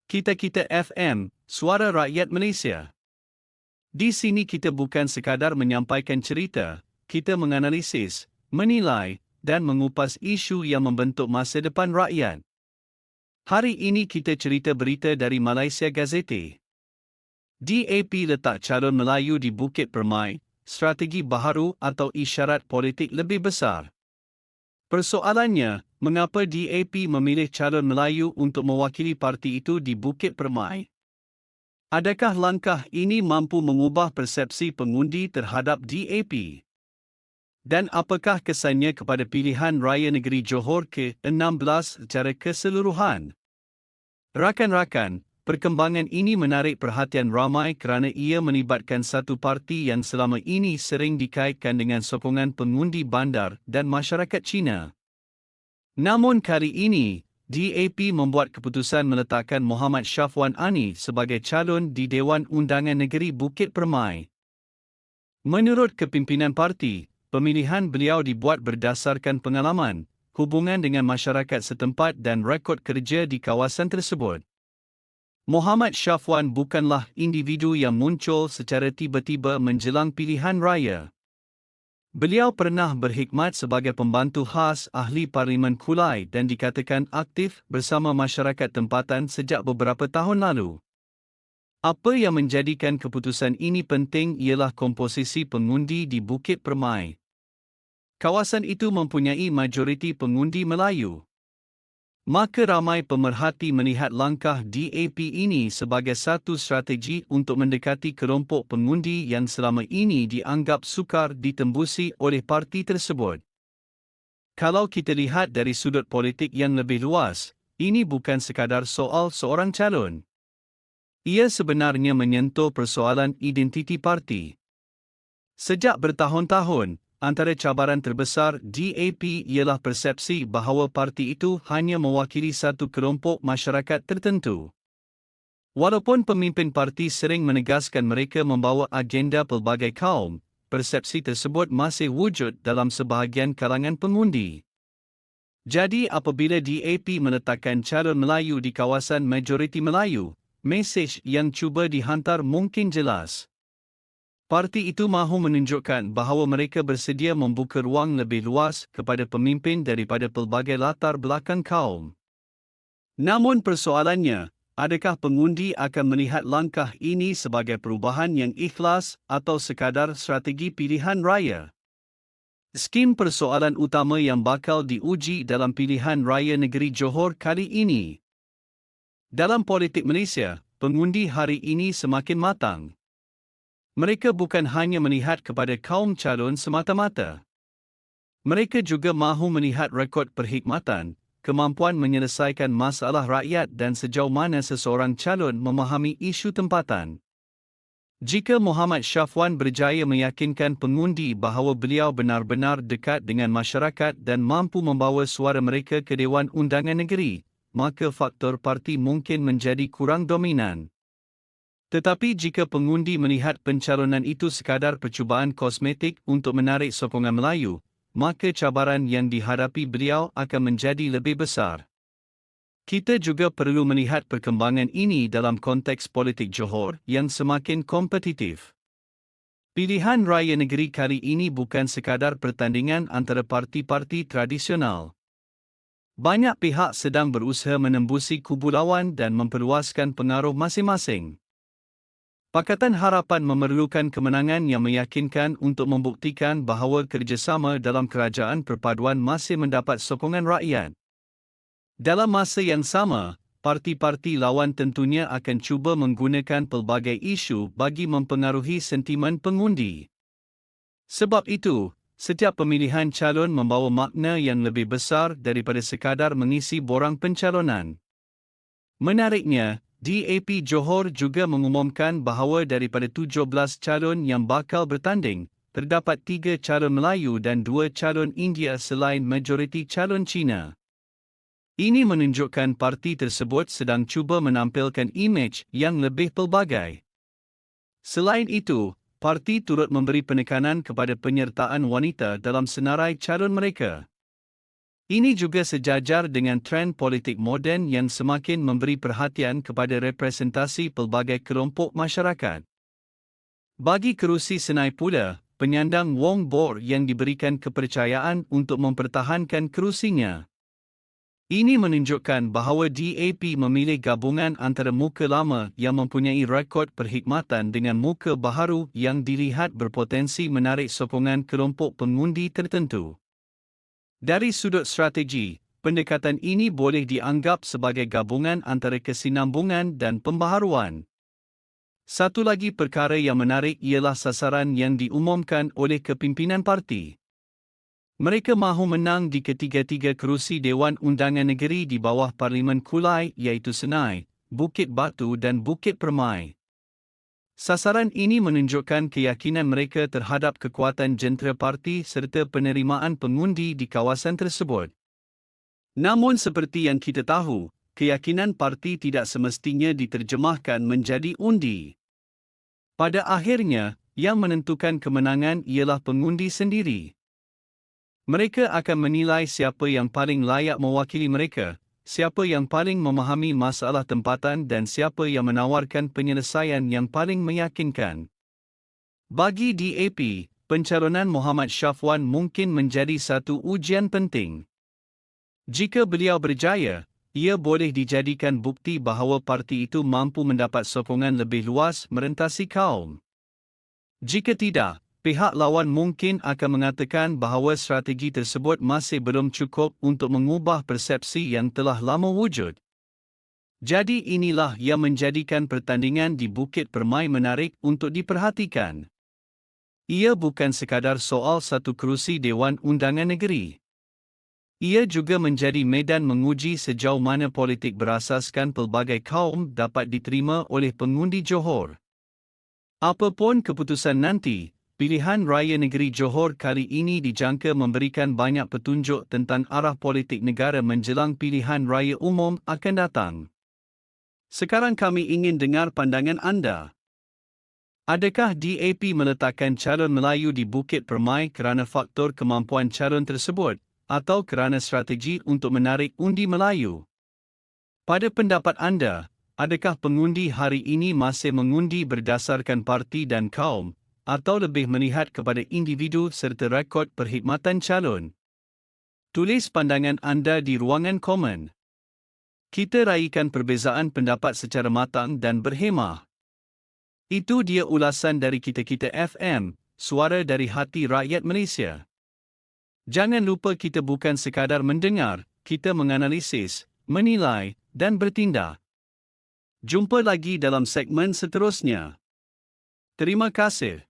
Kita-Kita FM, Suara Rakyat Malaysia. Di sini kita bukan sekadar menyampaikan cerita, kita menganalisis, menilai, dan mengupas isu yang membentuk masa depan rakyat. Hari ini kita cerita berita dari Malaysia Gazette. DAP letak calon Melayu di Bukit Permai, strategi baharu atau isyarat politik lebih besar. Persoalannya, mengapa DAP memilih calon Melayu untuk mewakili parti itu di Bukit Permai? Adakah langkah ini mampu mengubah persepsi pengundi terhadap DAP? Dan apakah kesannya kepada pilihan raya negeri Johor ke-16 secara keseluruhan? Rakan-rakan, perkembangan ini menarik perhatian ramai kerana ia melibatkan satu parti yang selama ini sering dikaitkan dengan sokongan pengundi bandar dan masyarakat Cina. Namun kali ini, DAP membuat keputusan meletakkan Muhammad Shafwan Ani sebagai calon di Dewan Undangan Negeri Bukit Permai. Menurut kepimpinan parti, pemilihan beliau dibuat berdasarkan pengalaman, hubungan dengan masyarakat setempat dan rekod kerja di kawasan tersebut. Muhammad Shafwan bukanlah individu yang muncul secara tiba-tiba menjelang pilihan raya. Beliau pernah berkhidmat sebagai pembantu khas ahli Parlimen Kulai dan dikatakan aktif bersama masyarakat tempatan sejak beberapa tahun lalu. Apa yang menjadikan keputusan ini penting ialah komposisi pengundi di Bukit Permai. Kawasan itu mempunyai majoriti pengundi Melayu. Maka ramai pemerhati melihat langkah DAP ini sebagai satu strategi untuk mendekati kelompok pengundi yang selama ini dianggap sukar ditembusi oleh parti tersebut. Kalau kita lihat dari sudut politik yang lebih luas, ini bukan sekadar soal seorang calon. Ia sebenarnya menyentuh persoalan identiti parti. Sejak bertahun-tahun, antara cabaran terbesar DAP ialah persepsi bahawa parti itu hanya mewakili satu kelompok masyarakat tertentu. Walaupun pemimpin parti sering menegaskan mereka membawa agenda pelbagai kaum, persepsi tersebut masih wujud dalam sebahagian kalangan pengundi. Jadi apabila DAP meletakkan calon Melayu di kawasan majoriti Melayu, mesej yang cuba dihantar mungkin jelas. Parti itu mahu menunjukkan bahawa mereka bersedia membuka ruang lebih luas kepada pemimpin daripada pelbagai latar belakang kaum. Namun persoalannya, adakah pengundi akan melihat langkah ini sebagai perubahan yang ikhlas atau sekadar strategi pilihan raya? Skim persoalan utama yang bakal diuji dalam pilihan raya negeri Johor kali ini. Dalam politik Malaysia, pengundi hari ini semakin matang. Mereka bukan hanya melihat kepada kaum calon semata-mata. Mereka juga mahu melihat rekod perkhidmatan, kemampuan menyelesaikan masalah rakyat dan sejauh mana seseorang calon memahami isu tempatan. Jika Muhammad Shafwan berjaya meyakinkan pengundi bahawa beliau benar-benar dekat dengan masyarakat dan mampu membawa suara mereka ke Dewan Undangan Negeri, maka faktor parti mungkin menjadi kurang dominan. Tetapi jika pengundi melihat pencalonan itu sekadar percubaan kosmetik untuk menarik sokongan Melayu, maka cabaran yang dihadapi beliau akan menjadi lebih besar. Kita juga perlu melihat perkembangan ini dalam konteks politik Johor yang semakin kompetitif. Pilihan raya negeri kali ini bukan sekadar pertandingan antara parti-parti tradisional. Banyak pihak sedang berusaha menembusi kubu lawan dan memperluaskan pengaruh masing-masing. Pakatan Harapan memerlukan kemenangan yang meyakinkan untuk membuktikan bahawa kerjasama dalam kerajaan perpaduan masih mendapat sokongan rakyat. Dalam masa yang sama, parti-parti lawan tentunya akan cuba menggunakan pelbagai isu bagi mempengaruhi sentimen pengundi. Sebab itu, setiap pemilihan calon membawa makna yang lebih besar daripada sekadar mengisi borang pencalonan. Menariknya, DAP Johor juga mengumumkan bahawa daripada 17 calon yang bakal bertanding, terdapat 3 calon Melayu dan 2 calon India selain majoriti calon Cina. Ini menunjukkan parti tersebut sedang cuba menampilkan imej yang lebih pelbagai. Selain itu, parti turut memberi penekanan kepada penyertaan wanita dalam senarai calon mereka. Ini juga sejajar dengan trend politik moden yang semakin memberi perhatian kepada representasi pelbagai kelompok masyarakat. Bagi kerusi senai pula, penyandang Wong Bor yang diberikan kepercayaan untuk mempertahankan kerusinya. Ini menunjukkan bahawa DAP memilih gabungan antara muka lama yang mempunyai rekod perkhidmatan dengan muka baharu yang dilihat berpotensi menarik sokongan kelompok pengundi tertentu. Dari sudut strategi, pendekatan ini boleh dianggap sebagai gabungan antara kesinambungan dan pembaharuan. Satu lagi perkara yang menarik ialah sasaran yang diumumkan oleh kepimpinan parti. Mereka mahu menang di ketiga-tiga kerusi Dewan Undangan Negeri di bawah Parlimen Kulai iaitu Senai, Bukit Batu dan Bukit Permai. Sasaran ini menunjukkan keyakinan mereka terhadap kekuatan jentera parti serta penerimaan pengundi di kawasan tersebut. Namun seperti yang kita tahu, keyakinan parti tidak semestinya diterjemahkan menjadi undi. Pada akhirnya, yang menentukan kemenangan ialah pengundi sendiri. Mereka akan menilai siapa yang paling layak mewakili mereka, siapa yang paling memahami masalah tempatan dan siapa yang menawarkan penyelesaian yang paling meyakinkan. Bagi DAP, pencalonan Muhammad Syafwan mungkin menjadi satu ujian penting. Jika beliau berjaya, ia boleh dijadikan bukti bahawa parti itu mampu mendapat sokongan lebih luas merentasi kaum. Jika tidak, pihak lawan mungkin akan mengatakan bahawa strategi tersebut masih belum cukup untuk mengubah persepsi yang telah lama wujud. Jadi inilah yang menjadikan pertandingan di Bukit Permai menarik untuk diperhatikan. Ia bukan sekadar soal satu kerusi Dewan Undangan Negeri. Ia juga menjadi medan menguji sejauh mana politik berasaskan pelbagai kaum dapat diterima oleh pengundi Johor. Apapun keputusan nanti, pilihan raya negeri Johor kali ini dijangka memberikan banyak petunjuk tentang arah politik negara menjelang pilihan raya umum akan datang. Sekarang kami ingin dengar pandangan anda. Adakah DAP meletakkan calon Melayu di Bukit Permai kerana faktor kemampuan calon tersebut, atau kerana strategi untuk menarik undi Melayu? Pada pendapat anda, adakah pengundi hari ini masih mengundi berdasarkan parti dan kaum, atau lebih melihat kepada individu serta rekod perkhidmatan calon? Tulis pandangan anda di ruangan komen. Kita raikan perbezaan pendapat secara matang dan berhemah. Itu dia ulasan dari Kita-Kita FM, suara dari hati rakyat Malaysia. Jangan lupa kita bukan sekadar mendengar, kita menganalisis, menilai, dan bertindak. Jumpa lagi dalam segmen seterusnya. Terima kasih.